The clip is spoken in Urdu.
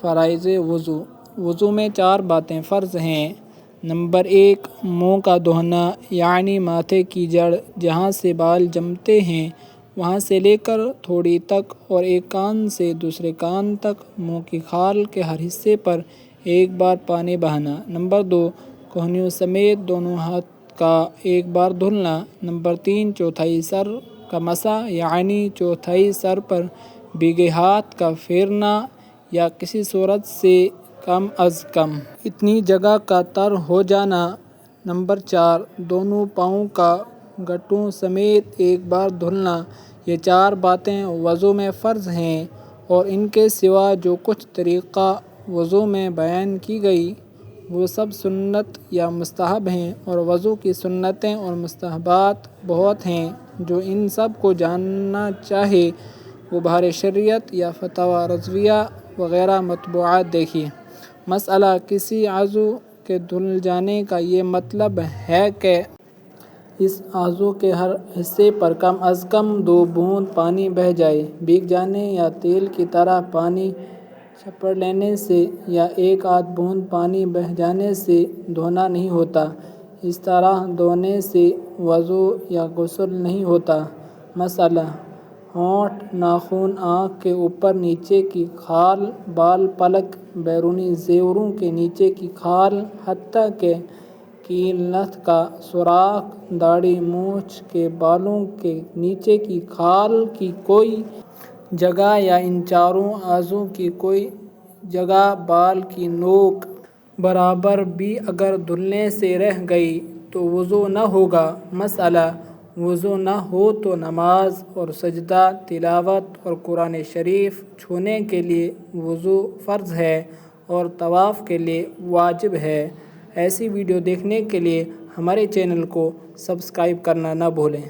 فرائض وضو۔ وضو میں 4 باتیں فرض ہیں۔ نمبر 1، منہ کا دھونا، یعنی ماتھے کی جڑ جہاں سے بال جمتے ہیں وہاں سے لے کر تھوڑی تک، اور ایک کان سے دوسرے کان تک منہ کی کھال کے ہر حصے پر ایک بار پانی بہانا۔ نمبر 2، کہنیوں سمیت دونوں ہاتھ کا ایک بار دھلنا۔ نمبر 3، چوتھائی سر کا مسح، یعنی چوتھائی سر پر بھیگے ہاتھ کا پھیرنا یا کسی صورت سے کم از کم اتنی جگہ کا تر ہو جانا۔ نمبر 4، دونوں پاؤں کا گھٹنوں سمیت ایک بار دھلنا۔ یہ 4 باتیں وضو میں فرض ہیں، اور ان کے سوا جو کچھ طریقہ وضو میں بیان کی گئی وہ سب سنت یا مستحب ہیں، اور وضو کی سنتیں اور مستحبات بہت ہیں۔ جو ان سب کو جاننا چاہے وہ بحر شریعت یا فتاوی رضویہ وغیرہ مطبوعات دیکھے۔ مسئلہ، کسی عضو کے دھل جانے کا یہ مطلب ہے کہ اس عضو کے ہر حصے پر کم از کم 2 بوند پانی بہہ جائے۔ بھیگ جانے یا تیل کی طرح پانی چپڑ لینے سے یا ایک آدھ بوند پانی بہہ جانے سے دھونا نہیں ہوتا۔ اس طرح دھونے سے وضو یا غسل نہیں ہوتا۔ مسئلہ، ہونٹ، ناخن، آنکھ کے اوپر نیچے کی کھال، بال، پلک، بیرونی زیوروں کے نیچے کی کھال، حتیٰ کہ کیل نتھ کا سوراخ، داڑھی، مونچھ کے بالوں کے نیچے کی کھال کی کوئی جگہ یا ان چاروں اعضاء کی کوئی جگہ بال کی نوک برابر بھی اگر دھلنے سے رہ گئی تو وضو نہ ہوگا۔ مسئلہ، وضو نہ ہو تو نماز اور سجدہ، تلاوت اور قرآن شریف چھونے کے لیے وضو فرض ہے اور طواف کے لیے واجب ہے۔ ایسی ویڈیو دیکھنے کے لیے ہمارے چینل کو سبسکرائب کرنا نہ بھولیں۔